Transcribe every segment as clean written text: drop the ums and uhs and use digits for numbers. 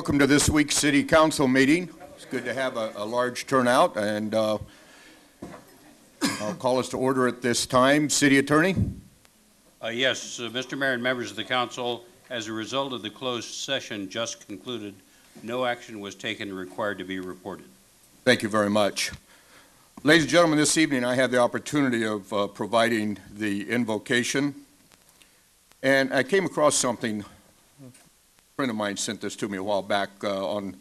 Welcome to this week's City Council meeting. It's good to have a large turnout, and I'll call us to order at this time. City Attorney? Yes, Mr. Mayor and members of the Council, as a result of the closed session just concluded, no action was taken required to be reported. Thank you very much. Ladies and gentlemen, this evening I have the opportunity of providing the invocation, and I came across something. A friend of mine sent this to me a while back on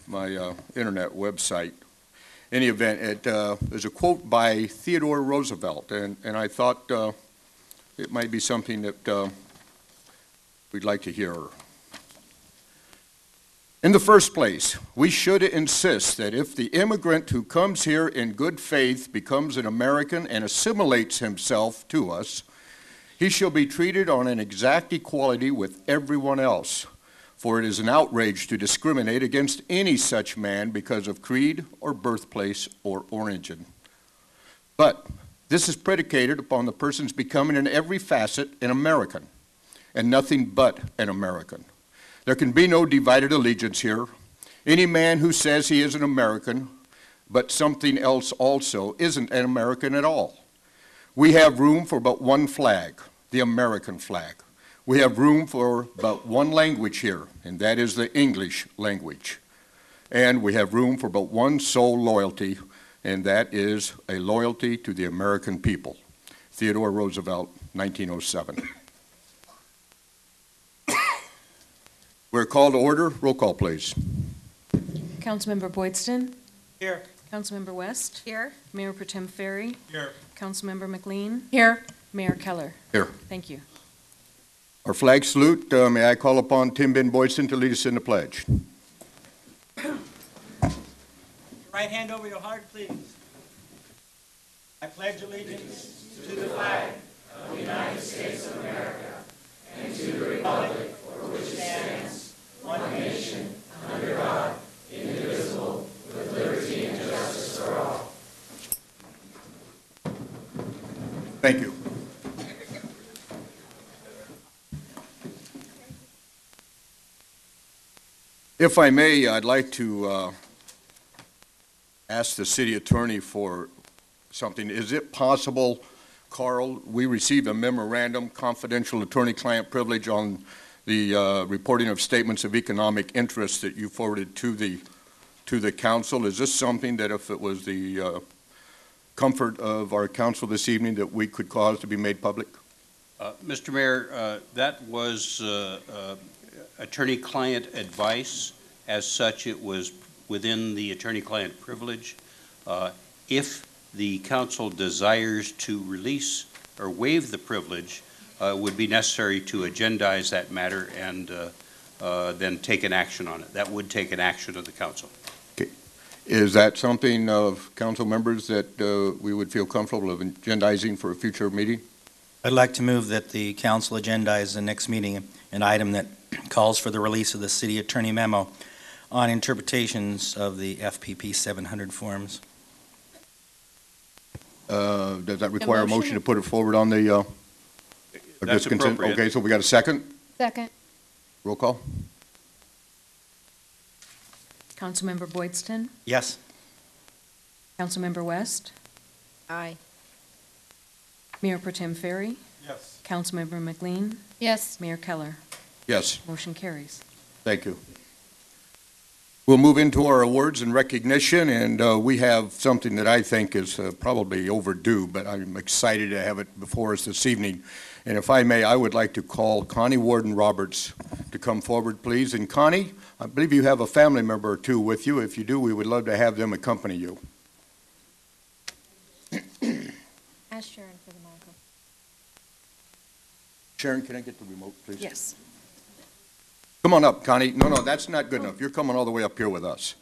my internet website. In any event, there's a quote by Theodore Roosevelt, and I thought it might be something that we'd like to hear. In the first place, we should insist that if the immigrant who comes here in good faith becomes an American and assimilates himself to us, he shall be treated on an exact equality with everyone else. For it is an outrage to discriminate against any such man because of creed or birthplace or origin. But this is predicated upon the person's becoming in every facet an American, and nothing but an American. There can be no divided allegiance here. Any man who says he is an American, but something else also, isn't an American at all. We have room for but one flag, the American flag. We have room for but one language here, and that is the English language. And we have room for but one sole loyalty, and that is a loyalty to the American people. Theodore Roosevelt, 1907. We're called to order. Roll call, please. Councilmember Boydston. Here. Councilmember West. Here. Mayor Pro Tem Ferry. Here. Councilmember McLean. Here. Mayor Keller. Here. Thank you. Our flag salute, may I call upon Tim Ben Boydston to lead us in the pledge. Right hand over your heart, please. I pledge allegiance to the flag of the United States of America and to the republic for which it stands, one nation, under God, indivisible, with liberty and justice for all. Thank you. If I may, I'd like to ask the city attorney for something. Is it possible, Carl, we received a memorandum, confidential attorney-client privilege on the reporting of statements of economic interest that you forwarded to the council? Is this something that if it was the comfort of our council this evening that we could cause to be made public? Mr. Mayor, that was attorney-client advice. As such, it was within the attorney-client privilege. If the council desires to release or waive the privilege, it would be necessary to agendize that matter and then take an action on it. That would take an action of the council. Okay. Is that something of council members that we would feel comfortable of agendizing for a future meeting? I'd like to move that the council agendize the next meeting an item that calls for the release of the city attorney memo on interpretations of the FPP 700 forms. Does that require a motion to put it forward on the That's appropriate. Okay, so we got a second? Second. Roll call? Councilmember Boydston. Yes. Councilmember West. Aye. Mayor Pro Tem Ferry. Yes. Councilmember McLean. Yes. Mayor Keller. Yes. Motion carries. Thank you. We'll move into our awards and recognition, and we have something that I think is probably overdue, but I'm excited to have it before us this evening. And if I may, I would like to call Connie Warden Roberts to come forward, please. And Connie, I believe you have a family member or two with you. If you do, we would love to have them accompany you. Ask Sharon for the microphone. Sharon, can I get the remote, please? Yes. Come on up, Connie. No, that's not good enough. You're coming all the way up here with us.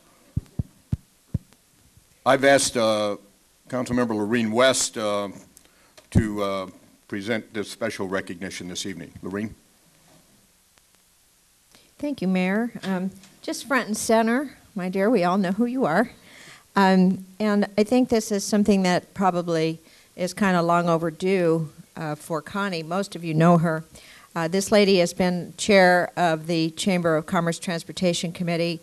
I've asked Councilmember Lorene West to present this special recognition this evening. Lorene? Thank you, Mayor. Just front and center, my dear, we all know who you are. And I think this is something that probably is kind of long overdue for Connie. Most of you know her. This lady has been chair of the Chamber of Commerce Transportation Committee.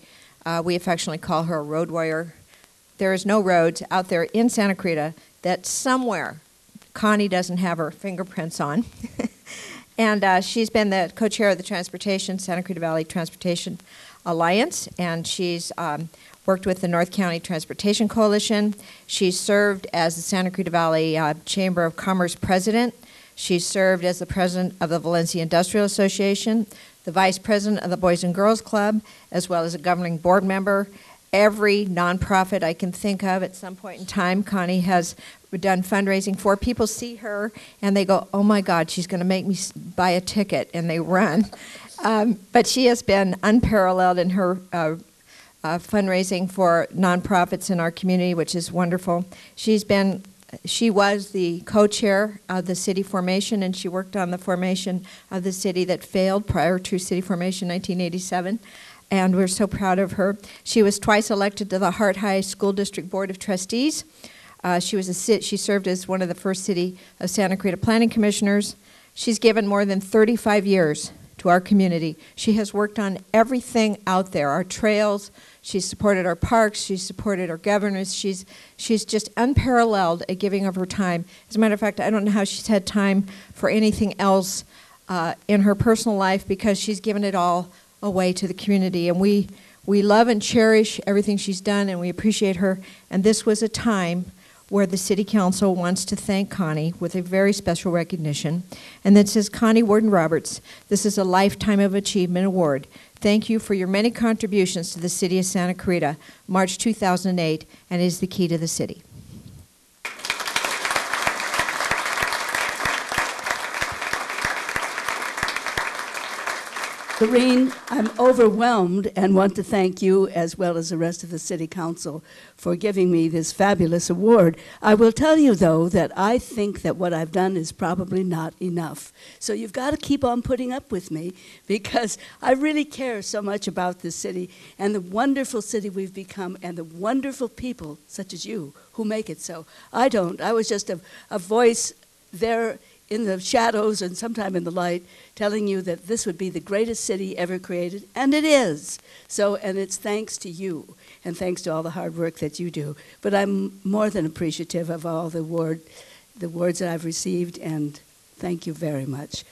We affectionately call her a road warrior. There is no roads out there in Santa Clarita that somewhere Connie doesn't have her fingerprints on. And she's been the co-chair of the Santa Clarita Valley Transportation Alliance, and she's worked with the North County Transportation Coalition. She's served as the Santa Clarita Valley Chamber of Commerce president. She's served as the president of the Valencia Industrial Association, the vice president of the Boys and Girls Club, as well as a governing board member. Every nonprofit I can think of at some point in time, Connie has done fundraising for. People see her and they go, oh my God, she's going to make me buy a ticket, and they run. But she has been unparalleled in her fundraising for nonprofits in our community, which is wonderful. She was the co-chair of the city formation, and she worked on the formation of the city that failed prior to city formation in 1987. And we're so proud of her. She was twice elected to the Hart High School District Board of Trustees. She served as one of the first City of Santa Clarita Planning Commissioners. She's given more than 35 years to our community. She has worked on everything out there, our trails. She's supported our parks. She's supported our governors. She's just unparalleled at giving of her time. As a matter of fact, I don't know how she's had time for anything else in her personal life, because she's given it all away to the community. And we love and cherish everything she's done, and we appreciate her. And this was a time where the City Council wants to thank Connie with a very special recognition. And that says, Connie Warden Roberts, this is a Lifetime of Achievement Award. Thank you for your many contributions to the City of Santa Clarita, March 2008, and is the key to the city. Lorene, I'm overwhelmed and want to thank you, as well as the rest of the City Council, for giving me this fabulous award. I will tell you, though, that I think that what I've done is probably not enough. So you've got to keep on putting up with me, because I really care so much about this city and the wonderful city we've become and the wonderful people, such as you, who make it so. I don't. I was just a voice there in the shadows and sometime in the light, telling you that this would be the greatest city ever created, and it is. So, and it's thanks to you, and thanks to all the hard work that you do. But I'm more than appreciative of all the awards that I've received, and thank you very much.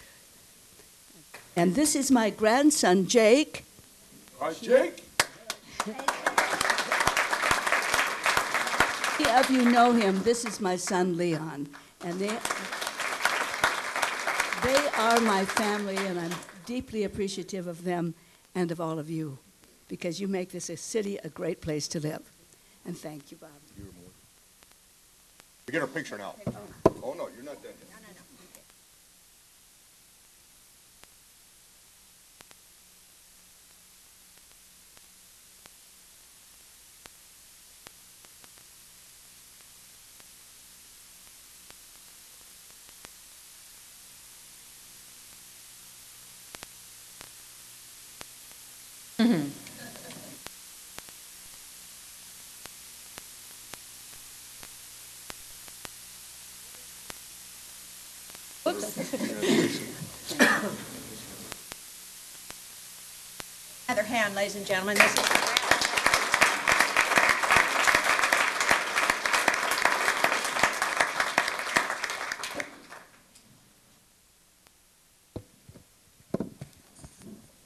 And this is my grandson, Jake. Hi, Jake. Many of you know him. This is my son, Leon. And they are my family, and I'm deeply appreciative of them and of all of you, because you make this city a great place to live. And thank you, Bob. You're more. We get our picture now. Oh, no, you're not done yet. Other hand, ladies and gentlemen. This is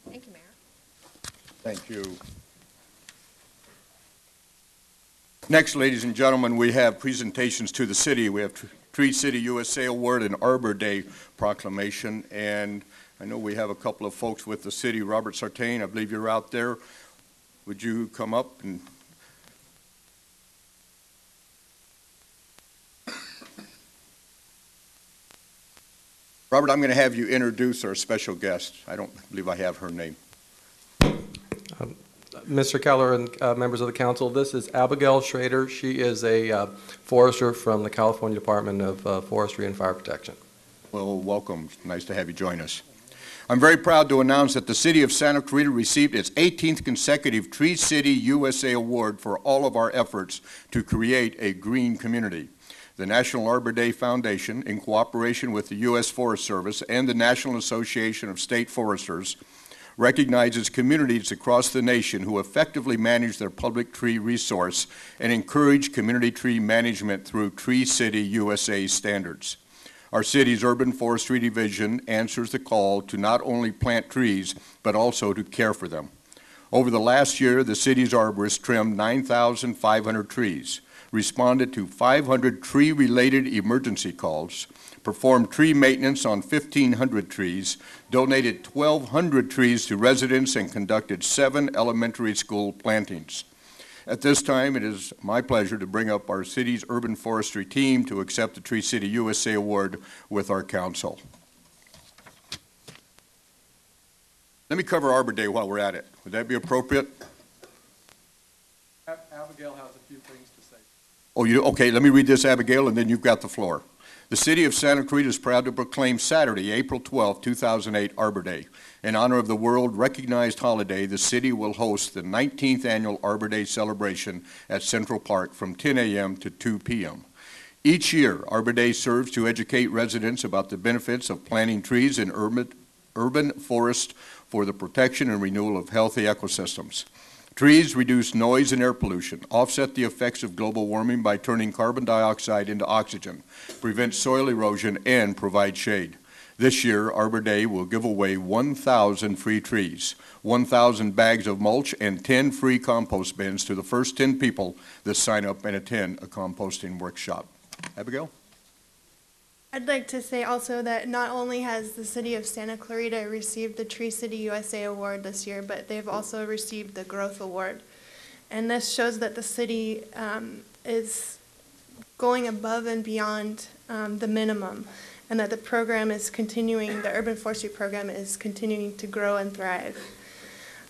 Thank you, Mayor. Thank you. Next, ladies and gentlemen, we have presentations to the city. We have Tree City USA Award and Arbor Day proclamation, and I know we have a couple of folks with the city. Robert Sartain, I believe you're out there. Would you come up and... Robert, I'm going to have you introduce our special guest. I don't believe I have her name. Mr. Keller and members of the council, this is Abigail Schrader. She is a forester from the California Department of Forestry and Fire Protection. Well, welcome. Nice to have you join us. I'm very proud to announce that the City of Santa Clarita received its 18th consecutive Tree City USA Award for all of our efforts to create a green community. The National Arbor Day Foundation, in cooperation with the U.S. Forest Service and the National Association of State Foresters, recognizes communities across the nation who effectively manage their public tree resource and encourage community tree management through Tree City USA standards. Our city's Urban Forestry Division answers the call to not only plant trees, but also to care for them. Over the last year, the city's arborists trimmed 9,500 trees, responded to 500 tree-related emergency calls, performed tree maintenance on 1,500 trees, donated 1,200 trees to residents, and conducted 7 elementary school plantings. At this time, it is my pleasure to bring up our city's urban forestry team to accept the Tree City USA Award with our council. Let me cover Arbor Day while we're at it. Would that be appropriate? Abigail has a few things to say. Oh, okay, let me read this, Abigail, and then you've got the floor. The city of Santa Clarita is proud to proclaim Saturday, April 12, 2008, Arbor Day. In honor of the world-recognized holiday, the city will host the 19th annual Arbor Day celebration at Central Park from 10 a.m. to 2 p.m. Each year, Arbor Day serves to educate residents about the benefits of planting trees in urban forests for the protection and renewal of healthy ecosystems. Trees reduce noise and air pollution, offset the effects of global warming by turning carbon dioxide into oxygen, prevent soil erosion, and provide shade. This year, Arbor Day will give away 1,000 free trees, 1,000 bags of mulch, and 10 free compost bins to the first 10 people that sign up and attend a composting workshop. Abigail? I'd like to say also that not only has the city of Santa Clarita received the Tree City USA Award this year, but they've also received the Growth Award. And this shows that the city is going above and beyond the minimum, and that the program is continuing, the urban forestry program is continuing to grow and thrive.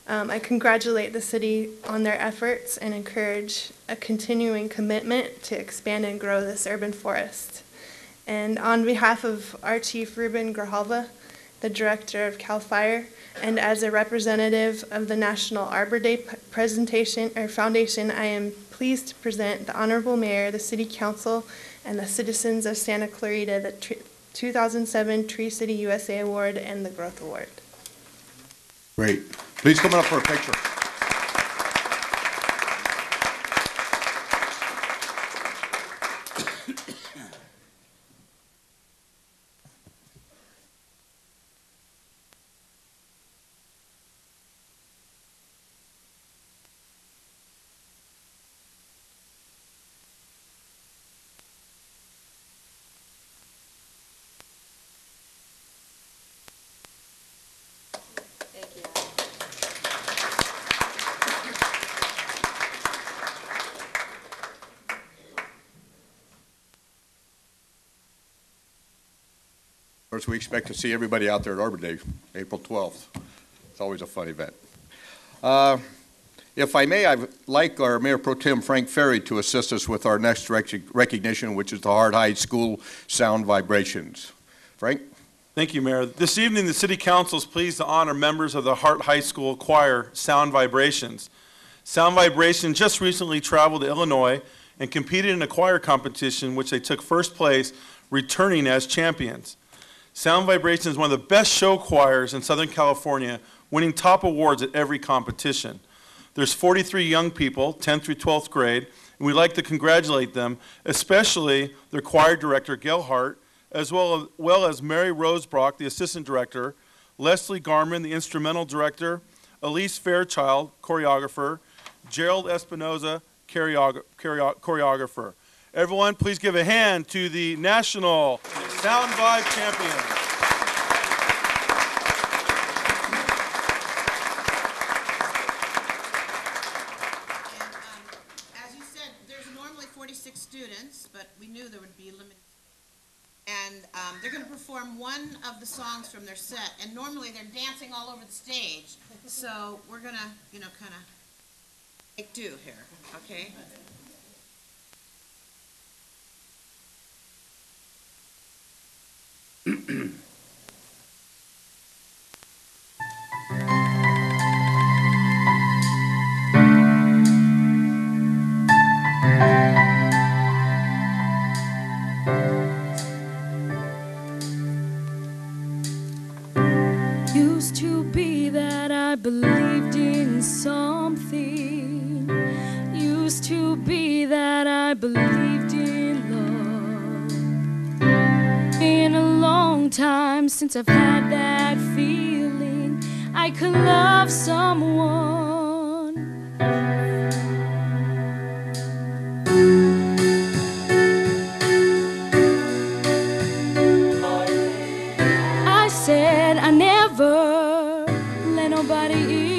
I congratulate the city on their efforts and encourage a continuing commitment to expand and grow this urban forest. And on behalf of our Chief Ruben Grijalva, the Director of CAL FIRE, and as a representative of the National Arbor Day Foundation, I am pleased to present the Honorable Mayor, the City Council, and the citizens of Santa Clarita the 2007 Tree City USA Award and the Growth Award. Great. Please come up for a picture. Of course, we expect to see everybody out there at Arbor Day, April 12th. It's always a fun event. If I may, I'd like our Mayor Pro Tem Frank Ferry to assist us with our next recognition, which is the Hart High School Sound Vibrations. Frank? Thank you, Mayor. This evening, the City Council is pleased to honor members of the Hart High School Choir Sound Vibrations. Sound Vibrations just recently traveled to Illinois and competed in a choir competition, which they took first place, returning as champions. Sound Vibrations is one of the best show choirs in Southern California, winning top awards at every competition. There's 43 young people, 10th through 12th grade, and we'd like to congratulate them, especially their choir director, Gail Hart, as well as Mary Rosebrock, the assistant director, Leslie Garman, the instrumental director, Elise Fairchild, choreographer, Gerald Espinoza, choreographer. Everyone, please give a hand to the National Sound Vibe champions. And as you said, there's normally 46 students, but we knew there would be limited. And they're going to perform one of the songs from their set, and normally they're dancing all over the stage. So we're going to, kind of make do here, okay? believed in love. Been a long time since I've had that feeling I could love someone. I said I never let nobody in.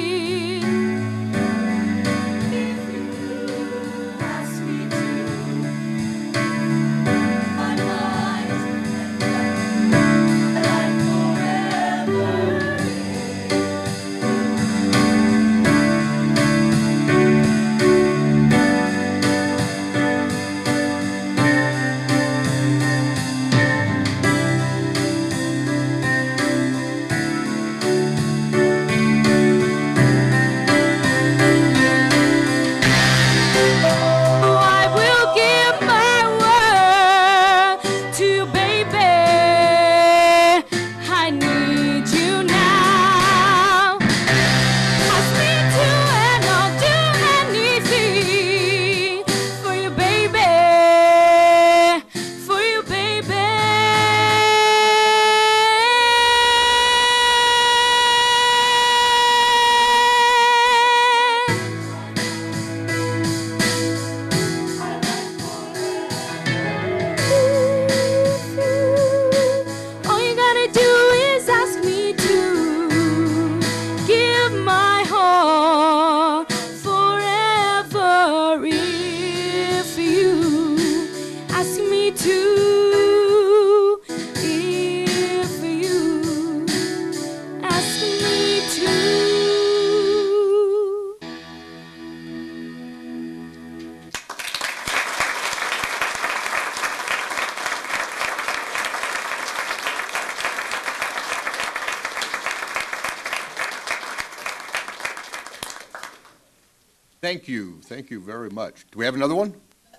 Thank you. Thank you very much. Do we have another one?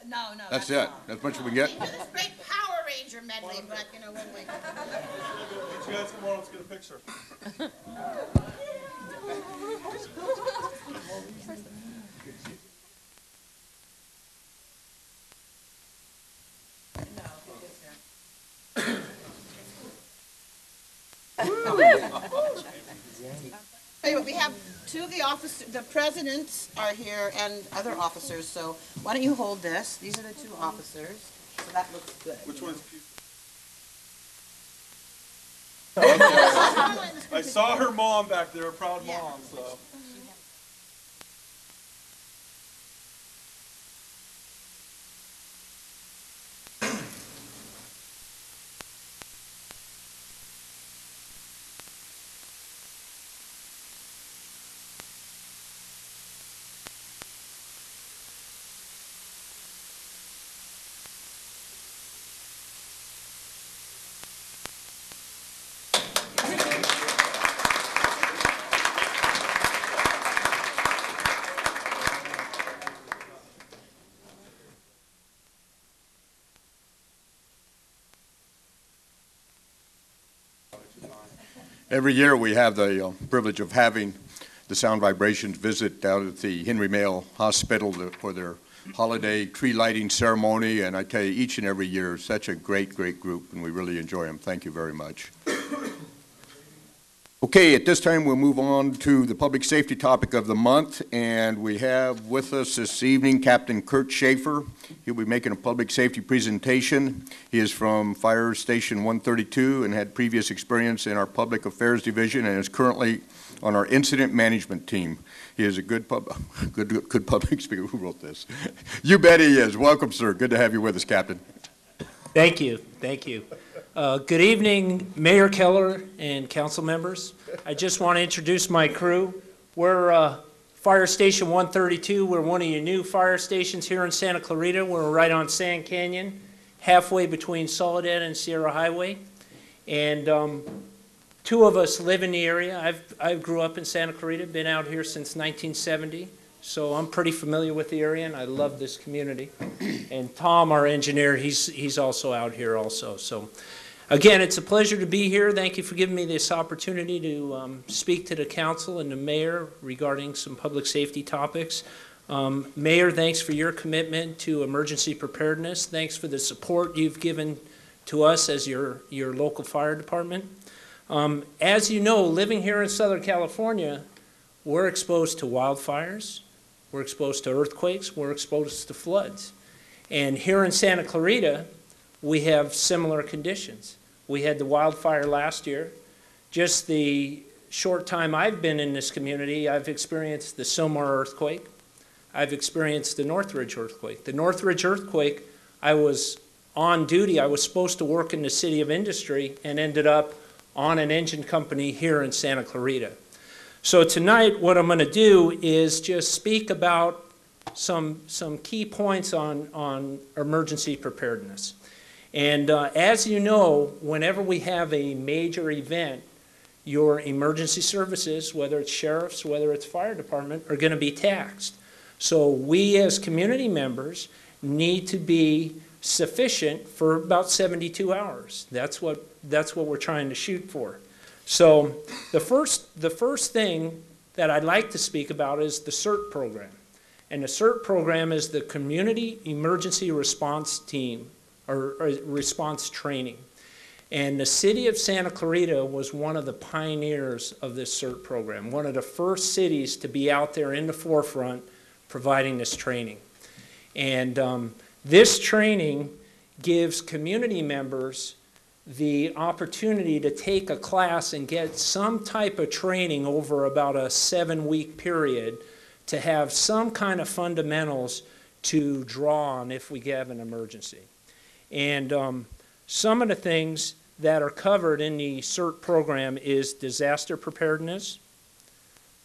No, That's it. That's much we get? This great Power Ranger medley, but, you know, we'll wait. You guys come on, let's get a picture. Tell you what, we have two of the officers, the presidents are here and other officers, so why don't you hold this? These are the two officers, so that looks good. Which one's I saw her mom back there, a proud mom, so. Every year we have the privilege of having the Sound Vibrations visit out at the Henry Mayo Hospital for their holiday tree lighting ceremony, and I tell you, each and every year, such a great, great group, and we really enjoy them. Thank you very much. Okay, at this time we'll move on to the public safety topic of the month, and we have with us this evening Captain Kurt Schaefer. He'll be making a public safety presentation. He is from Fire Station 132 and had previous experience in our Public Affairs Division and is currently on our Incident Management Team. He is a good public speaker. Who wrote this? You bet he is. Welcome, sir. Good to have you with us, Captain. Thank you. Thank you. Good evening, Mayor Keller and council members. I just want to introduce my crew. We're Fire Station 132. We're one of your new fire stations here in Santa Clarita. We're right on Sand Canyon, halfway between Soledad and Sierra Highway. And two of us live in the area. I grew up in Santa Clarita, been out here since 1970. So I'm pretty familiar with the area, and I love this community. And Tom, our engineer, he's also out here also. So again, it's a pleasure to be here. Thank you for giving me this opportunity to speak to the council and the mayor regarding some public safety topics. Mayor, thanks for your commitment to emergency preparedness. Thanks for the support you've given to us as your local fire department. As you know, living here in Southern California, we're exposed to wildfires, we're exposed to earthquakes, we're exposed to floods. And here in Santa Clarita, we have similar conditions. We had the wildfire last year. Just the short time I've been in this community, I've experienced the Sylmar earthquake. I've experienced the Northridge earthquake. The Northridge earthquake, I was on duty. I was supposed to work in the city of industry and ended up on an engine company here in Santa Clarita. So tonight, what I'm going to do is just speak about some key points on emergency preparedness. And as you know, whenever we have a major event, your emergency services, whether it's sheriffs, whether it's fire department, are going to be taxed. So we as community members need to be sufficient for about 72 hours. That's what we're trying to shoot for. So the first thing that I'd like to speak about is the CERT program. And the CERT program is the Community Emergency Response Team, or Response Training. And the city of Santa Clarita was one of the pioneers of this CERT program, one of the first cities to be out there in the forefront providing this training. And this training gives community members the opportunity to take a class and get some type of training over about a 7-week period to have some kind of fundamentals to draw on if we have an emergency. And some of the things that are covered in the CERT program is disaster preparedness,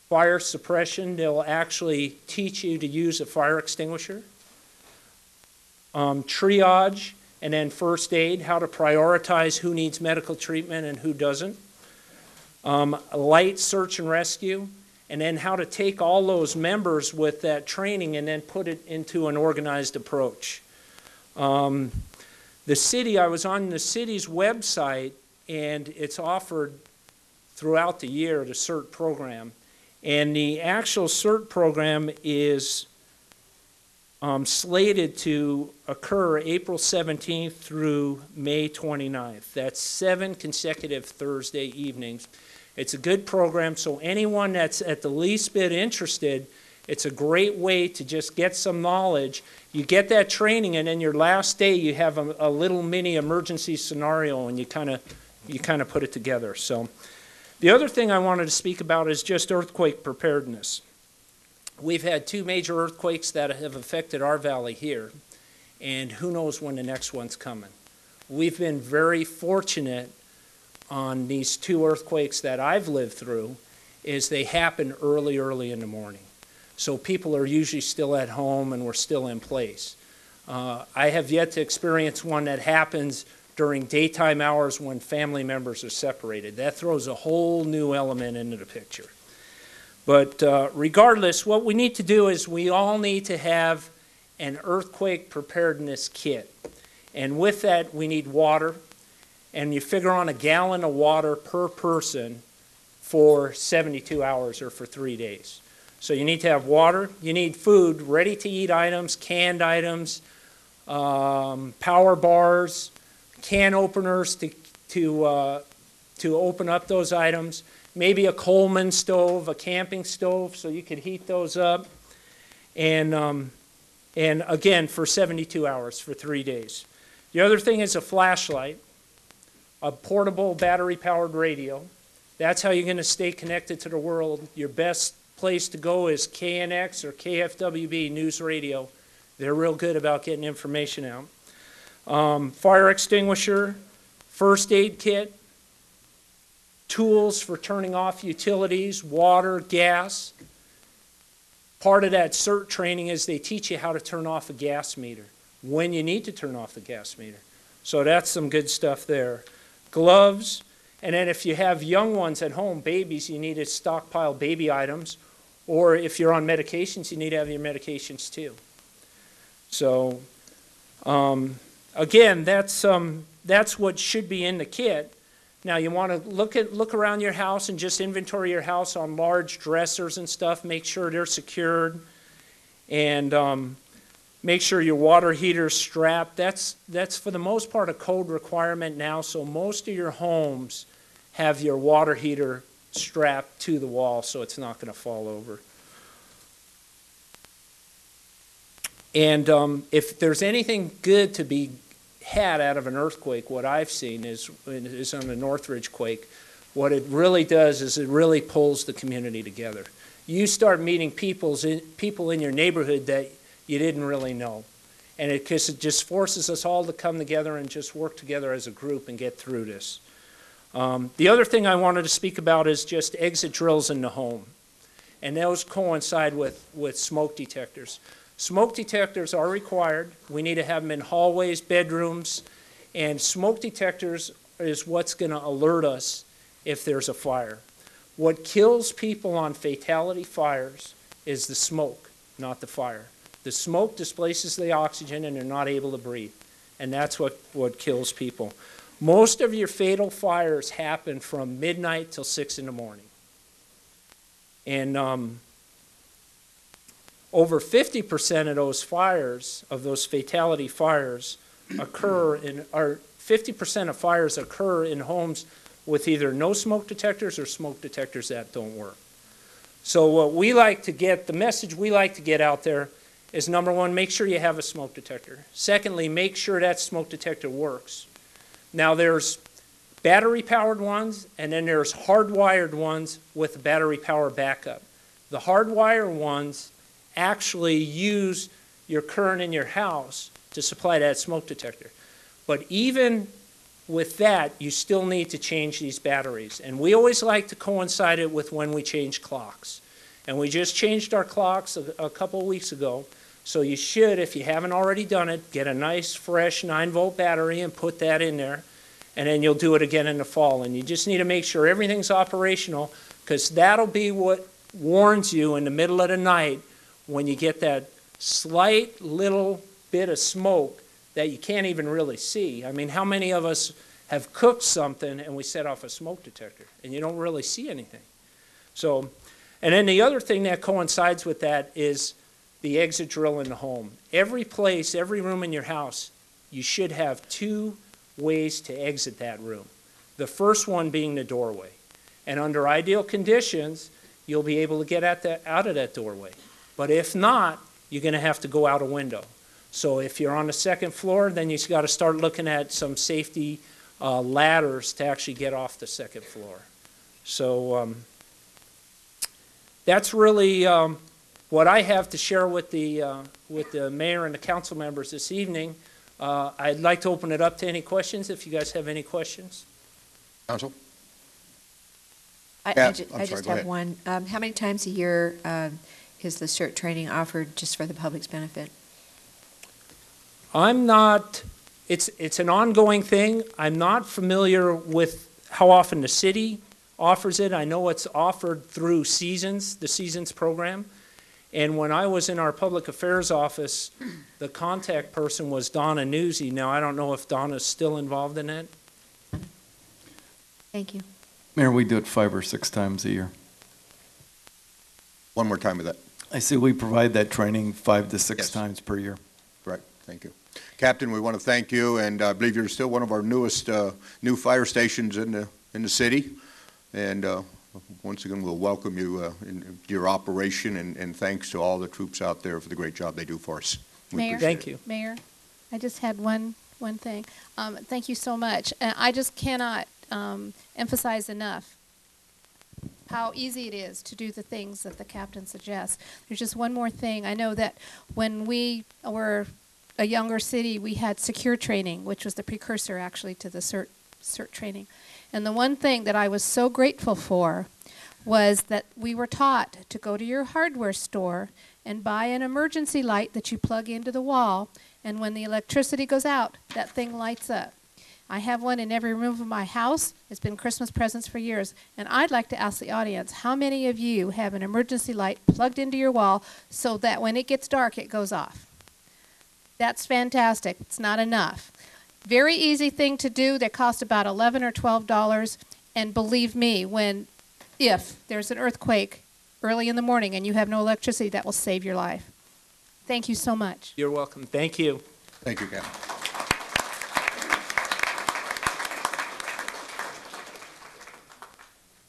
fire suppression. They'll actually teach you to use a fire extinguisher, triage, and then first aid, how to prioritize who needs medical treatment and who doesn't, light search and rescue, and then how to take all those members with that training and then put it into an organized approach. The city, I was on the city's website, and it's offered throughout the year, the CERT program. And the actual CERT program is slated to occur April 17th through May 29th. That's 7 consecutive Thursday evenings. It's a good program, so anyone that's at the least bit interested, it's a great way to just get some knowledge. You get that training, and then your last day you have a little mini emergency scenario, and you kind of put it together. So the other thing I wanted to speak about is just earthquake preparedness. We've had 2 major earthquakes that have affected our valley here, and who knows when the next one's coming. We've been very fortunate on these 2 earthquakes that I've lived through, is they happen early in the morning. So people are usually still at home and we're still in place. I have yet to experience one that happens during daytime hours when family members are separated. That throws a whole new element into the picture. But regardless, what we need to do is we all need to have an earthquake preparedness kit. And with that, we need water. And you figure on a gallon of water per person for 72 hours or for 3 days. So you need to have water, you need food, ready-to-eat items, canned items, power bars, can openers to open up those items, maybe a Coleman stove, a camping stove, so you could heat those up, and again for 72 hours for 3 days. The other thing is a flashlight, a portable battery-powered radio. That's how you're going to stay connected to the world. Your best place to go is KNX or KFWB News Radio. They're real good about getting information out. Fire extinguisher, first aid kit, tools for turning off utilities, water, gas. Part of that CERT training is they teach you how to turn off a gas meter, when you need to turn off the gas meter. So that's some good stuff there. Gloves, and then if you have young ones at home, babies, you need to stockpile baby items. Or if you're on medications, you need to have your medications too. So, again, that's what should be in the kit. Now you want to look around your house and just inventory your house on large dressers and stuff. Make sure they're secured. And make sure your water heater's strapped. That's for the most part a code requirement now, so most of your homes have your water heater strapped to the wall so it's not going to fall over. And if there's anything good to be had out of an earthquake, what I've seen is on the Northridge quake, what it really does is it really pulls the community together. You start meeting people in your neighborhood that you didn't really know. And it just forces us all to come together and just work together as a group and get through this. The other thing I wanted to speak about is just exit drills in the home. And those coincide with smoke detectors. Smoke detectors are required. We need to have them in hallways, bedrooms, and smoke detectors is what's going to alert us if there's a fire. What kills people on fatality fires is the smoke, not the fire. The smoke displaces the oxygen and they're not able to breathe. And that's what kills people. Most of your fatal fires happen from midnight till 6 in the morning. And over 50% of those fires, of those fatality fires, occur 50% of fires occur in homes with either no smoke detectors or smoke detectors that don't work. So what we like to get, the message we like to get out there is, number one, make sure you have a smoke detector. Secondly, make sure that smoke detector works. Now there's battery-powered ones, and then there's hardwired ones with battery power backup. The hardwired ones actually use your current in your house to supply that smoke detector. But even with that, you still need to change these batteries. And we always like to coincide it with when we change clocks. And we just changed our clocks a couple of weeks ago. So you should, if you haven't already done it, get a nice fresh 9-volt battery and put that in there. And then you'll do it again in the fall. And you just need to make sure everything's operational, because that'll be what warns you in the middle of the night when you get that slight little bit of smoke that you can't even really see. I mean, how many of us have cooked something and we set off a smoke detector and you don't really see anything? So, and then the other thing that coincides with that is the exit drill in the home. Every place, every room in your house, you should have 2 ways to exit that room. The first one being the doorway. And under ideal conditions, you'll be able to get out of that doorway. But if not, you're going to have to go out a window. So if you're on the 2nd floor, then you've got to start looking at some safety ladders to actually get off the 2nd floor. So that's really what I have to share with the mayor and the council members this evening. I'd like to open it up to any questions, if you guys have any questions. Council? I just have one. How many times a year is the CERT training offered just for the public's benefit? I'm not, it's an ongoing thing. I'm not familiar with how often the city offers it. I know it's offered through Seasons, the Seasons program. And when I was in our public affairs office, the contact person was Donna Newsy. Now, I don't know if Donna's still involved in it. Thank you. Mayor, we do it 5 or 6 times a year. One more time with that. I say we provide that training 5 to 6 times per year. Right, thank you. Captain, we want to thank you, and I believe you're still one of our newest new fire stations in the city. And once again, we'll welcome you in your operation, and thanks to all the troops out there for the great job they do for us. Mayor, thank you. Mayor, I just had one thing. Thank you so much. I just cannot emphasize enough how easy it is to do the things that the captain suggests. There's just one more thing. I know that when we were a younger city, we had secure training, which was the precursor actually to the CERT training. And the one thing that I was so grateful for was that we were taught to go to your hardware store and buy an emergency light that you plug into the wall, and when the electricity goes out, that thing lights up. I have one in every room of my house. It's been Christmas presents for years. And I'd like to ask the audience, how many of you have an emergency light plugged into your wall so that when it gets dark, it goes off? That's fantastic. It's not enough. Very easy thing to do. They cost about $11 or $12. And believe me, if there's an earthquake early in the morning and you have no electricity, that will save your life. Thank you so much. You're welcome. Thank you. Thank you, Gail.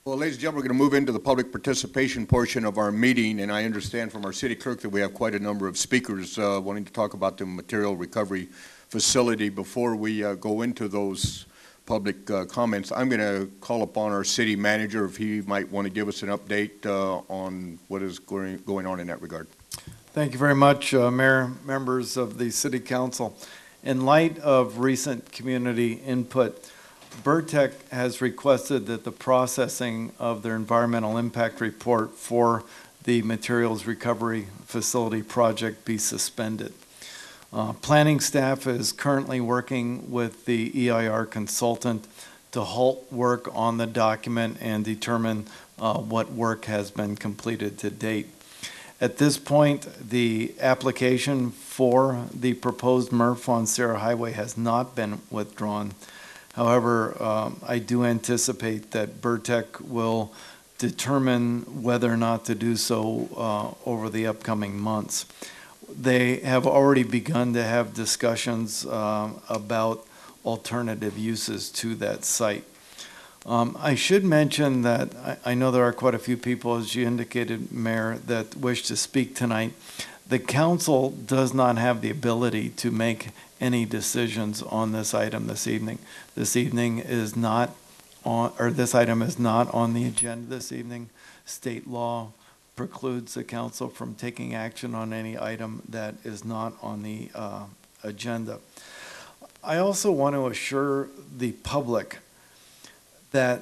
Well, ladies and gentlemen, we're going to move into the public participation portion of our meeting, and I understand from our city clerk that we have quite a number of speakers wanting to talk about the material recovery facility. Before we go into those public comments, I'm going to call upon our city manager if he might want to give us an update on what is going on in that regard. Thank you very much, Mayor, members of the City Council. In light of recent community input, Burtech has requested that the processing of their environmental impact report for the materials recovery facility project be suspended. Planning staff is currently working with the EIR consultant to halt work on the document and determine what work has been completed to date. At this point, the application for the proposed MRF on Sierra Highway has not been withdrawn. However, I do anticipate that Burtech will determine whether or not to do so over the upcoming months. They have already begun to have discussions about alternative uses to that site. I should mention that I know there are quite a few people, as you indicated, Mayor, that wish to speak tonight. The council does not have the ability to make any decisions on this item this evening. This evening is not on, or this item is not on the agenda this evening. State law precludes the council from taking action on any item that is not on the agenda. I also want to assure the public that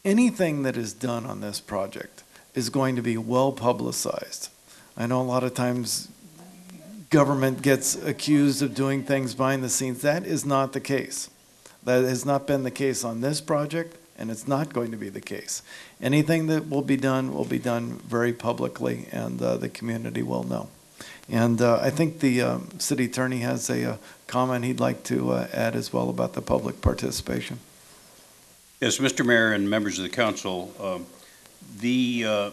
anything that is done on this project is going to be well publicized. I know a lot of times government gets accused of doing things behind the scenes. That is not the case. That has not been the case on this project, and it's not going to be the case. Anything that will be done very publicly, and the community will know. And I think the city attorney has a comment he'd like to add as well about the public participation. Yes, Mr. Mayor and members of the council, the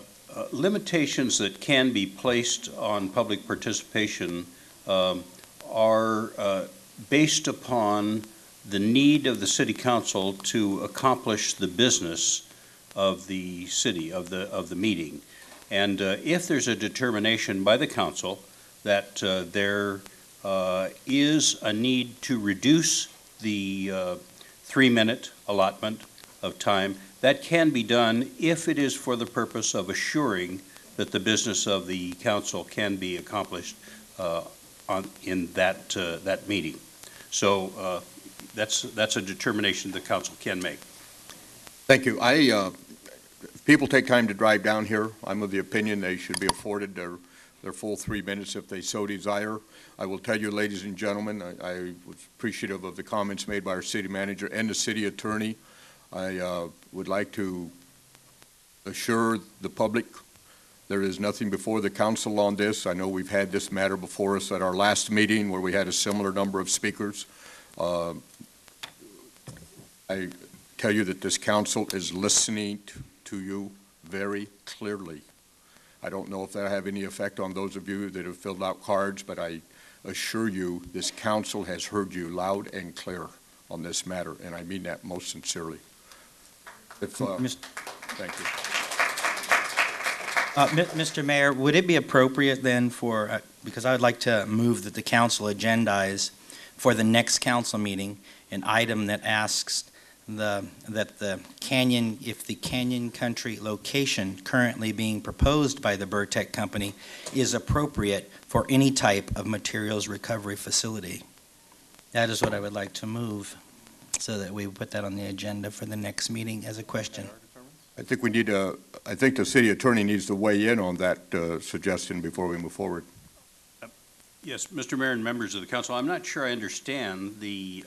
limitations that can be placed on public participation are based upon the need of the city council to accomplish the business of the city, of the meeting. And if there's a determination by the council that there is a need to reduce the 3-minute allotment of time, that can be done if it is for the purpose of assuring that the business of the council can be accomplished in that meeting. So that's a determination the council can make. Thank you. If people take time to drive down here, I'm of the opinion they should be afforded their full 3 minutes if they so desire. I will tell you, ladies and gentlemen, I was appreciative of the comments made by our city manager and the city attorney. I would like to assure the public there is nothing before the council on this. I know we've had this matter before us at our last meeting where we had a similar number of speakers. I tell you that this council is listening to you very clearly. I don't know if that have any effect on those of you that have filled out cards, but I assure you this council has heard you loud and clear on this matter, and I mean that most sincerely. Thank you. Mr. Mayor, would it be appropriate then for, because I would like to move that the council agendize for the next council meeting an item that asks that the Canyon, if the Canyon Country location currently being proposed by the Burtech Company is appropriate for any type of materials recovery facility. That is what I would like to move, so that we put that on the agenda for the next meeting as a question. I think we need to, I think the city attorney needs to weigh in on that suggestion before we move forward. Yes, Mr. Mayor and members of the council, I'm not sure I understand the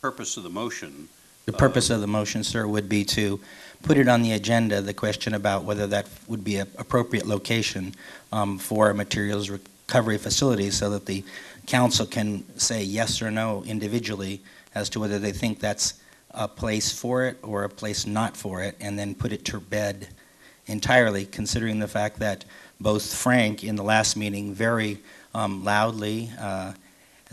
purpose of the motion. The purpose of the motion, sir, would be to put it on the agenda, the question about whether that would be an appropriate location for a materials recovery facility, so that the council can say yes or no individually as to whether they think that's a place for it or a place not for it, and then put it to bed entirely, considering the fact that both Frank in the last meeting very loudly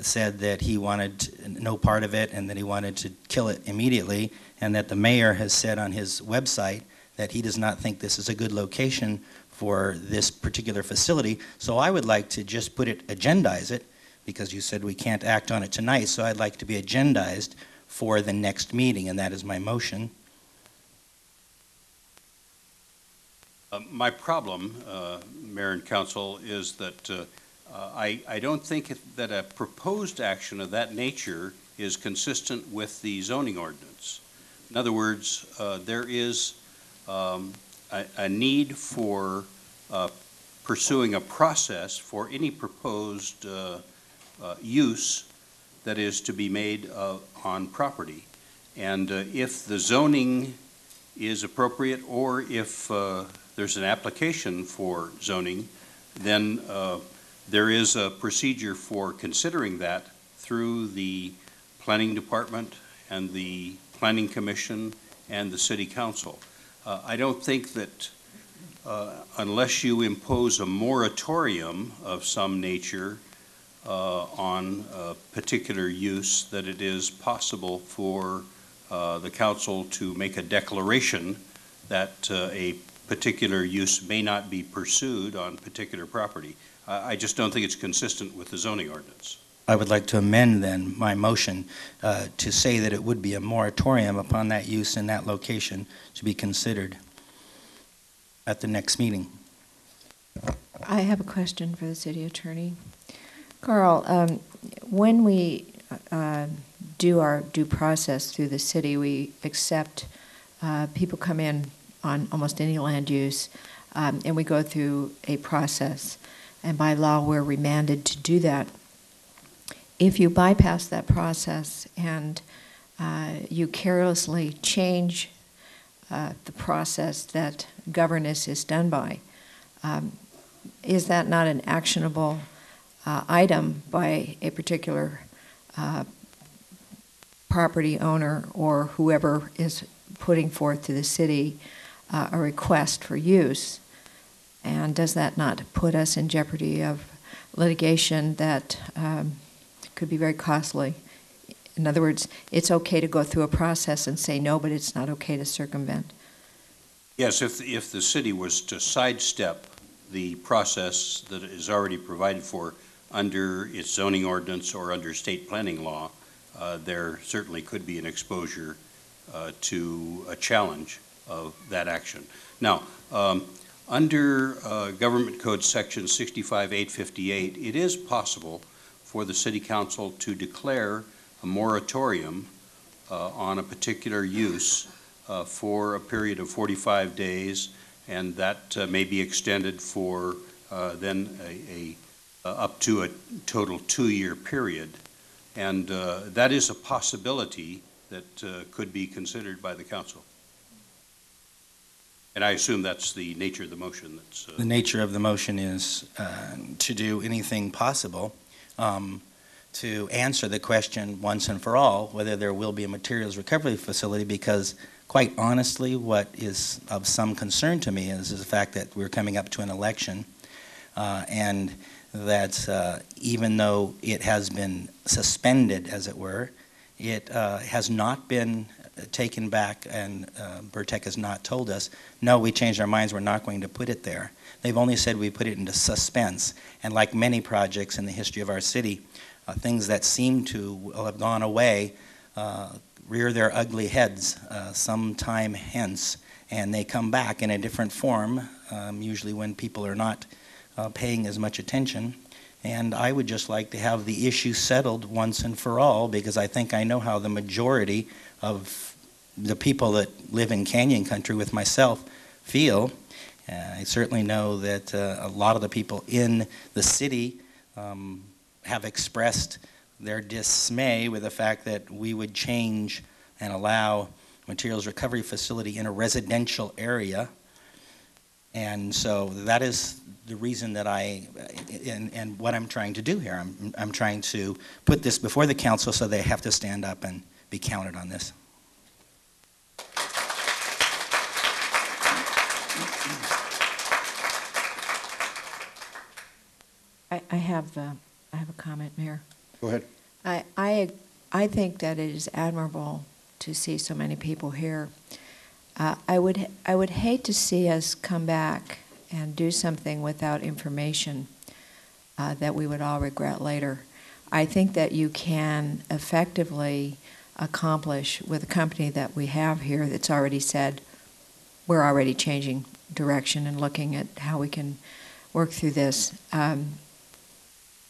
said that he wanted no part of it and that he wanted to kill it immediately, and that the mayor has said on his website that he does not think this is a good location for this particular facility. So I would like to just agendize it, because you said we can't act on it tonight, so I'd like to be agendized for the next meeting, and that is my motion. My problem, Mayor and Council, is that I don't think that a proposed action of that nature is consistent with the zoning ordinance. In other words, there is a need for pursuing a process for any proposed use that is to be made on property. And if the zoning is appropriate, or if there's an application for zoning, then there is a procedure for considering that through the Planning Department and the Planning Commission and the City Council. I don't think that unless you impose a moratorium of some nature on a particular use, that it is possible for the council to make a declaration that a particular use may not be pursued on particular property. I just don't think it's consistent with the zoning ordinance. I would like to amend then my motion to say that it would be a moratorium upon that use in that location to be considered at the next meeting. I have a question for the city attorney. Carl, when we do our due process through the city, we accept people come in on almost any land use, and we go through a process. And by law, we're remanded to do that. If you bypass that process and you carelessly change the process that governance is done by, is that not an actionable item by a particular property owner or whoever is putting forth to the city a request for use? And does that not put us in jeopardy of litigation that could be very costly? In other words, it's okay to go through a process and say no, but it's not okay to circumvent. Yes, if the city was to sidestep the process that is already provided for under its zoning ordinance or under state planning law, there certainly could be an exposure to a challenge of that action. Now, under Government Code Section 65858, it is possible for the City Council to declare a moratorium on a particular use for a period of 45 days, and that may be extended for then up to a total 2-year period. And that is a possibility that could be considered by the council. And I assume that's the nature of the motion. The nature of the motion is to do anything possible to answer the question once and for all whether there will be a materials recovery facility, because quite honestly what is of some concern to me is the fact that we're coming up to an election and that even though it has been suspended, as it were, it has not been taken back, and Burtech has not told us, no, we changed our minds, we're not going to put it there. They've only said we put it into suspense. And like many projects in the history of our city, things that seem to have gone away rear their ugly heads some time hence, and they come back in a different form, usually when people are not paying as much attention. And I would just like to have the issue settled once and for all, because I think I know how the majority of the people that live in Canyon Country with myself feel. I certainly know that a lot of the people in the city have expressed their dismay with the fact that we would change and allow materials recovery facility in a residential area. And so that is the reason that and what I'm trying to do here. I'm trying to put this before the council so they have to stand up and be counted on this. have a comment, Mayor. Go ahead. I think that it is admirable to see so many people here. I would hate to see us come back and do something without information that we would all regret later. I think that you can effectively accomplish with a company that we have here that's already said we're already changing direction and looking at how we can work through this.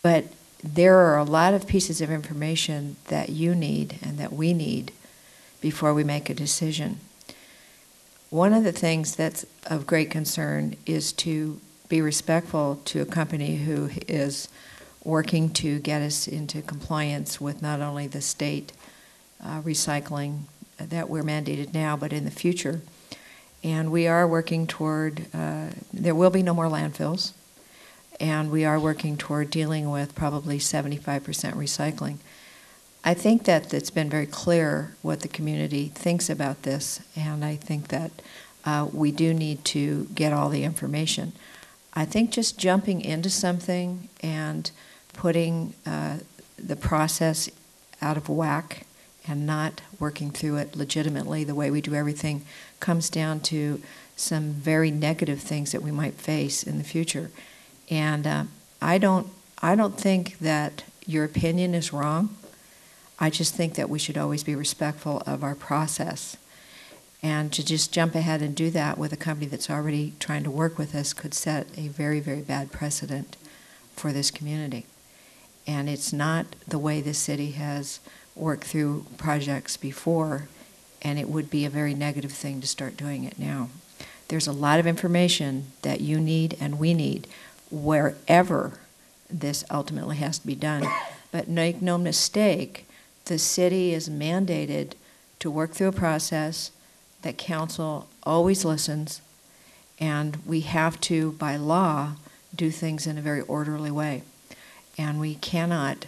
But there are a lot of pieces of information that you need and that we need before we make a decision. One of the things that's of great concern is to be respectful to a company who is working to get us into compliance with not only the state recycling that we're mandated now, but in the future. And we are working toward, there will be no more landfills, and we are working toward dealing with probably 75% recycling. I think that it's been very clear what the community thinks about this, and I think that we do need to get all the information. I think just jumping into something and putting the process out of whack and not working through it legitimately the way we do everything comes down to some very negative things that we might face in the future. And I don't think that your opinion is wrong. I just think that we should always be respectful of our process. And to just jump ahead and do that with a company that's already trying to work with us could set a very, very bad precedent for this community. And it's not the way this city has worked through projects before, and it would be a very negative thing to start doing it now. There's a lot of information that you need and we need wherever this ultimately has to be done. But make no mistake, the city is mandated to work through a process that council always listens, and we have to, by law, do things in a very orderly way. And we cannot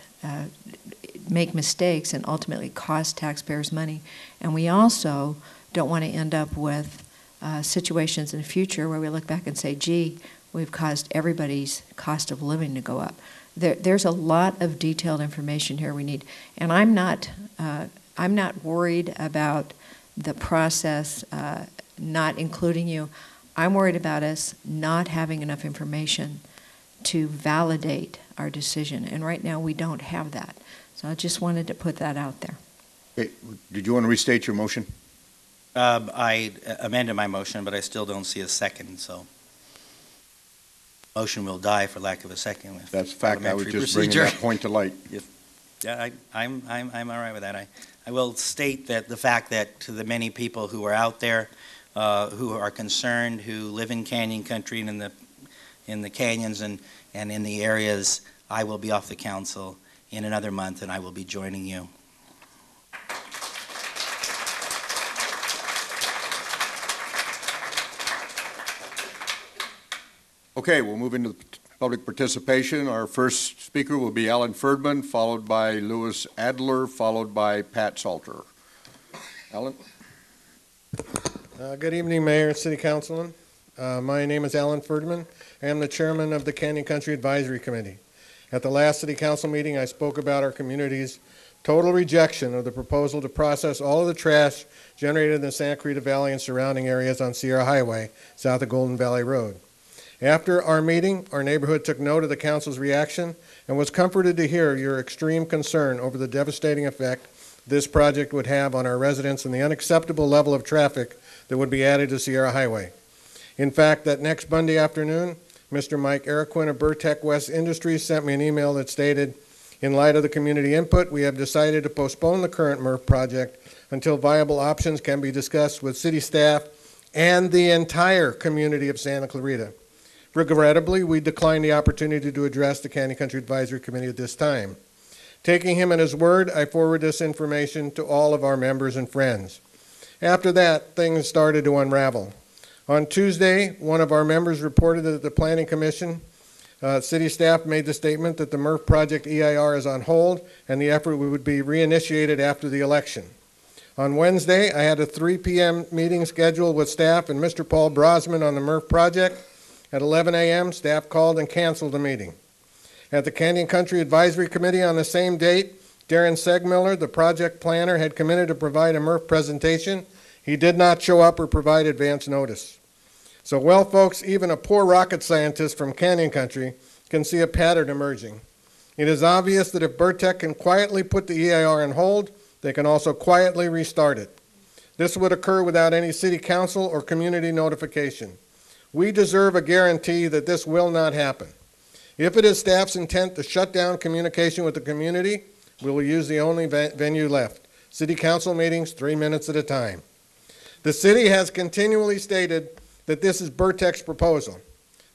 make mistakes and ultimately cost taxpayers money. And we also don't want to end up with situations in the future where we look back and say, gee, we've caused everybody's cost of living to go up. There's a lot of detailed information here we need. And I'm not worried about the process not including you. I'm worried about us not having enough information to validate our decision. And right now we don't have that. So I just wanted to put that out there. Okay. Did you want to restate your motion? I amended my motion, but I still don't see a second, so motion will die for lack of a second. That's a fact. I was just bringing that point to light. Yeah, I'm all right with that. I will state that the fact that to the many people who are out there who are concerned, who live in canyon country and in the canyons and in the areas, I will be off the council in another month, and I will be joining you. Okay, we'll move into public participation. Our first speaker will be Alan Ferdman, followed by Louis Adler, followed by Pat Salter. Alan? Good evening, Mayor and City Councilman. My name is Alan Ferdman. I am the chairman of the Canyon Country Advisory Committee. At the last City Council meeting, I spoke about our community's total rejection of the proposal to process all of the trash generated in the Santa Clarita Valley and surrounding areas on Sierra Highway, south of Golden Valley Road. After our meeting, our neighborhood took note of the council's reaction and was comforted to hear your extreme concern over the devastating effect this project would have on our residents and the unacceptable level of traffic that would be added to Sierra Highway. In fact, that next Monday afternoon, Mr. Mike Araquin of Burtech West Industries sent me an email that stated, in light of the community input, we have decided to postpone the current MRF project until viable options can be discussed with city staff and the entire community of Santa Clarita. Regrettably, we declined the opportunity to address the Canyon Country Advisory Committee at this time. Taking him at his word, I forward this information to all of our members and friends. After that, things started to unravel. On Tuesday, one of our members reported that the Planning Commission, city staff made the statement that the MRF project EIR is on hold and the effort would be reinitiated after the election. On Wednesday, I had a 3 p.m. meeting scheduled with staff and Mr. Paul Brosman on the MRF project. At 11 a.m., staff called and canceled the meeting. At the Canyon Country Advisory Committee on the same date, Darren Segmiller, the project planner, had committed to provide a MRF presentation. He did not show up or provide advance notice. So, well, folks, even a poor rocket scientist from Canyon Country can see a pattern emerging. It is obvious that if Burtech can quietly put the EIR on hold, they can also quietly restart it. This would occur without any city council or community notification. We deserve a guarantee that this will not happen. If it is staff's intent to shut down communication with the community, we will use the only venue left, city council meetings 3 minutes at a time. The city has continually stated that this is Burtech's proposal.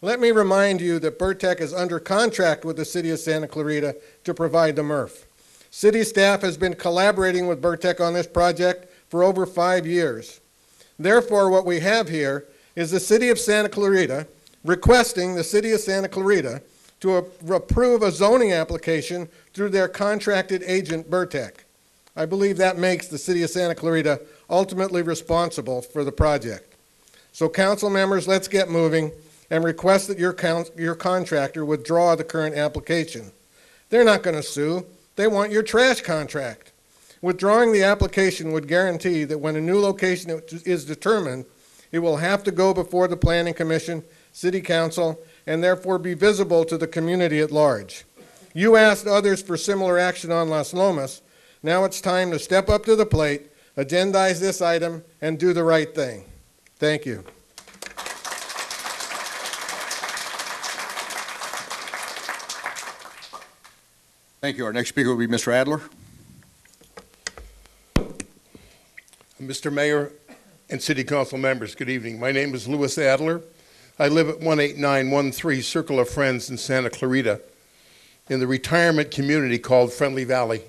Let me remind you that Burtech is under contract with the city of Santa Clarita to provide the MRF. City staff has been collaborating with Burtech on this project for over 5 years. Therefore, what we have here is the city of Santa Clarita requesting the city of Santa Clarita to approve a zoning application through their contracted agent, Burtech. I believe that makes the city of Santa Clarita ultimately responsible for the project. So council members, let's get moving and request that your contractor withdraw the current application. They're not going to sue. They want your trash contract. Withdrawing the application would guarantee that when a new location is determined, it will have to go before the Planning Commission, City Council, and therefore be visible to the community at large. You asked others for similar action on Las Lomas. Now it's time to step up to the plate, agendize this item, and do the right thing. Thank you. Thank you. Our next speaker will be Mr. Adler. Mr. Mayor and City Council members, good evening. My name is Louis Adler. I live at 18913 Circle of Friends in Santa Clarita in the retirement community called Friendly Valley.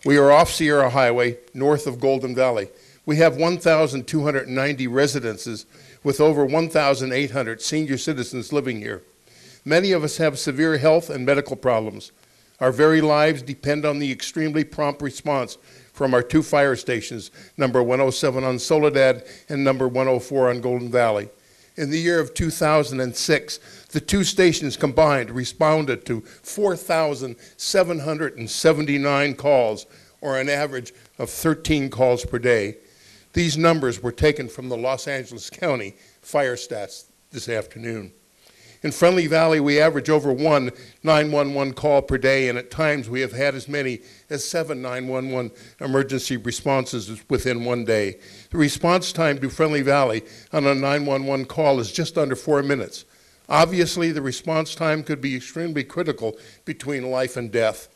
We are off Sierra Highway, north of Golden Valley. We have 1,290 residences with over 1,800 senior citizens living here. Many of us have severe health and medical problems. Our very lives depend on the extremely prompt response from our 2 fire stations, number 107 on Soledad and number 104 on Golden Valley. In the year of 2006, the 2 stations combined responded to 4,779 calls, or an average of 13 calls per day. These numbers were taken from the Los Angeles County fire stats this afternoon. In Friendly Valley, we average over 1 911 call per day, and at times we have had as many as 7 911 emergency responses within 1 day. The response time to Friendly Valley on a 911 call is just under 4 minutes. Obviously, the response time could be extremely critical between life and death.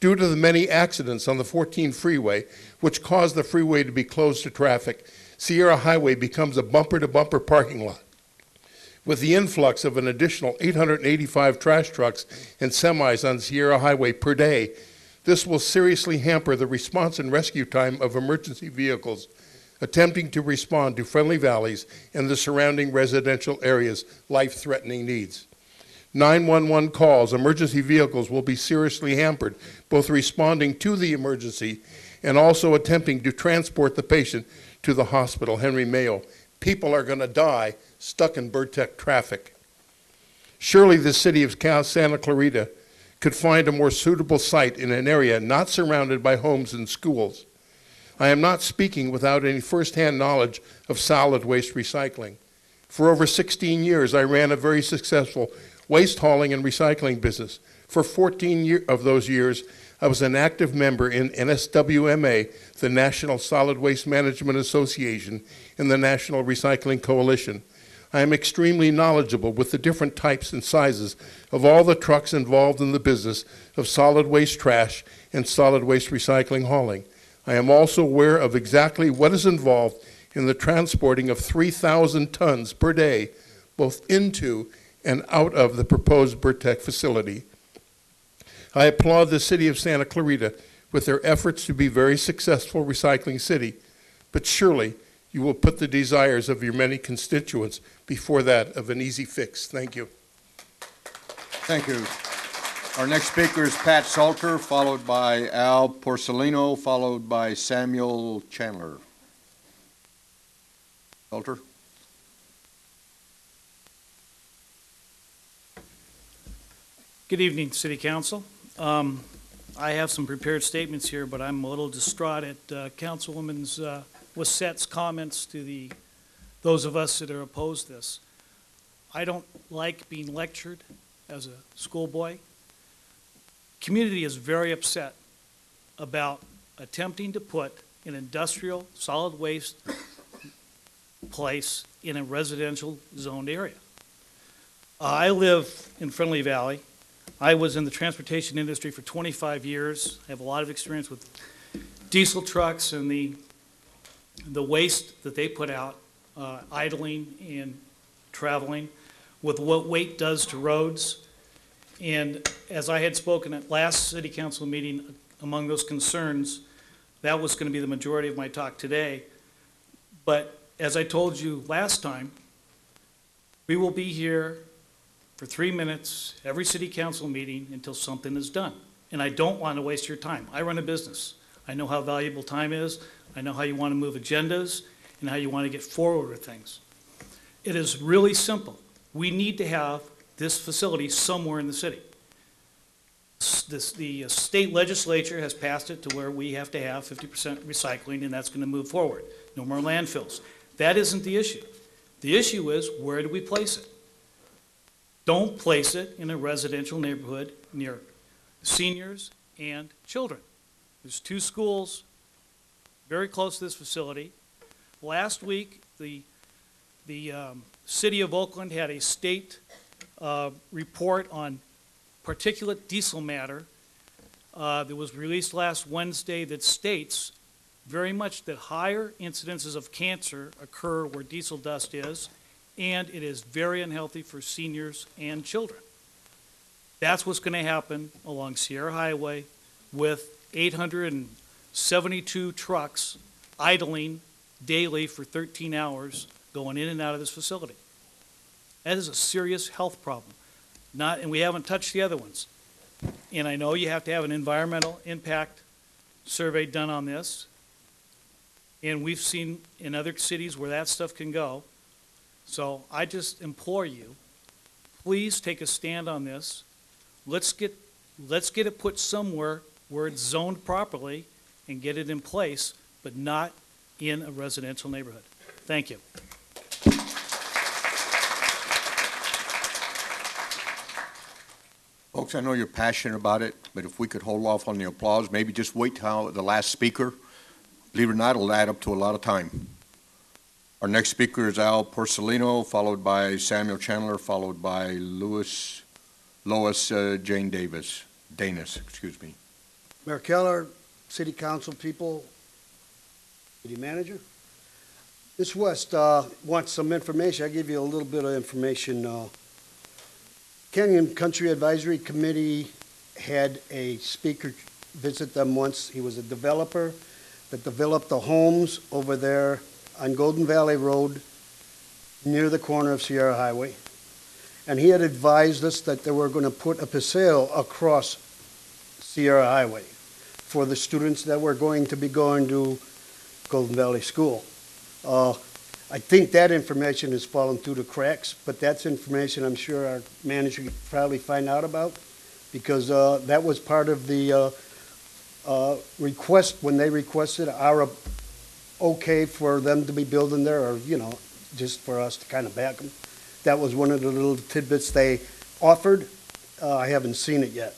Due to the many accidents on the 14 freeway, which caused the freeway to be closed to traffic, Sierra Highway becomes a bumper-to-bumper parking lot. With the influx of an additional 885 trash trucks and semis on Sierra Highway per day, this will seriously hamper the response and rescue time of emergency vehicles attempting to respond to Friendly Valley's and the surrounding residential areas' life-threatening needs. 911 calls, emergency vehicles will be seriously hampered, both responding to the emergency and also attempting to transport the patient to the hospital, Henry Mayo. People are going to die stuck in Burtech traffic. Surely the city of Santa Clarita could find a more suitable site in an area not surrounded by homes and schools. I am not speaking without any firsthand knowledge of solid waste recycling. For over 16 years, I ran a very successful waste hauling and recycling business. For 14 of those years, I was an active member in NSWMA, the National Solid Waste Management Association, and the National Recycling Coalition. I am extremely knowledgeable with the different types and sizes of all the trucks involved in the business of solid waste trash and solid waste recycling hauling. I am also aware of exactly what is involved in the transporting of 3,000 tons per day, both into and out of the proposed Burtech facility. I applaud the city of Santa Clarita with their efforts to be a very successful recycling city, but surely you will put the desires of your many constituents before that of an easy fix. Thank you. Thank you. Our next speaker is Pat Salter, followed by Al Porcelino, followed by Samuel Chandler. Salter. Good evening, City Council. I have some prepared statements here, but I'm a little distraught at Councilwoman Wassett's comments to those of us that are opposed to this. I don't like being lectured as a schoolboy. Community is very upset about attempting to put an industrial solid waste place in a residential zoned area. I live in Friendly Valley. I was in the transportation industry for 25 years. I have a lot of experience with diesel trucks and the waste that they put out, idling and traveling, with what weight does to roads. And as I had spoken at last city council meeting, among those concerns, that was going to be the majority of my talk today. But as I told you last time, we will be here for 3 minutes every city council meeting until something is done. And I don't want to waste your time. I run a business. I know how valuable time is. I know how you want to move agendas and how you want to get forward with things. It is really simple. We need to have this facility somewhere in the city. The state legislature has passed it to where we have to have 50% recycling, and that's going to move forward. No more landfills. That isn't the issue. The issue is, where do we place it? Don't place it in a residential neighborhood near seniors and children. There's 2 schools very close to this facility. Last week, the city of Oakland had a state report on particulate diesel matter that was released last Wednesday that states very much that higher incidences of cancer occur where diesel dust is, and it is very unhealthy for seniors and children. That's what's going to happen along Sierra Highway with 872 trucks idling daily for 13 hours going in and out of this facility. That is a serious health problem. And we haven't touched the other ones. And I know you have to have an environmental impact survey done on this. And we've seen in other cities where that stuff can go. So I just implore you, please take a stand on this. Let's get it put somewhere where it's zoned properly and get it in place, but not in a residential neighborhood. Thank you. Folks, I know you're passionate about it, but if we could hold off on the applause, maybe just wait till the last speaker. Believe it or not, it'll add up to a lot of time. Our next speaker is Al Porcelino, followed by Samuel Chandler, followed by Lois Jane Danis. Mayor Keller, City Council people, City Manager. Ms. West wants some information. I'll give you a little bit of information. Canyon Country Advisory Committee had a speaker visit them once. He was a developer that developed the homes over there on Golden Valley Road near the corner of Sierra Highway. And he had advised us that they were going to put a paseo across Sierra Highway for the students that were going to be going to Golden Valley School. I think that information has fallen through the cracks, but that's information I'm sure our manager could probably find out about, because that was part of the request when they requested our okay for them to be building there, or, you know, just for us to kind of back them. That was one of the little tidbits they offered. I haven't seen it yet.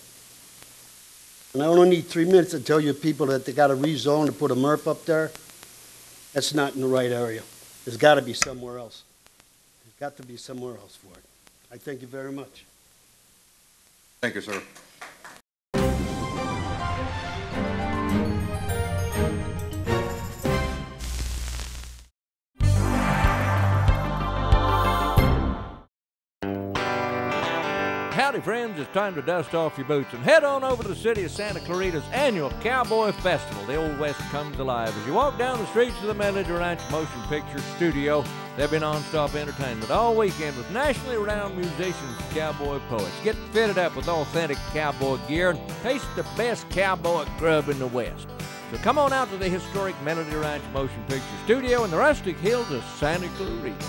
And I only need 3 minutes to tell you people that they got to rezone to put a MRF up there. That's not in the right area. There's got to be somewhere else. There's got to be somewhere else for it. I thank you very much. Thank you, sir. Howdy, friends. It's time to dust off your boots and head on over to the city of Santa Clarita's annual Cowboy Festival. The Old West comes alive. As you walk down the streets of the Melody Ranch Motion Picture Studio, there'll be non-stop entertainment all weekend with nationally renowned musicians and cowboy poets. Get fitted up with authentic cowboy gear and taste the best cowboy grub in the West. So come on out to the historic Melody Ranch Motion Picture Studio in the rustic hills of Santa Clarita.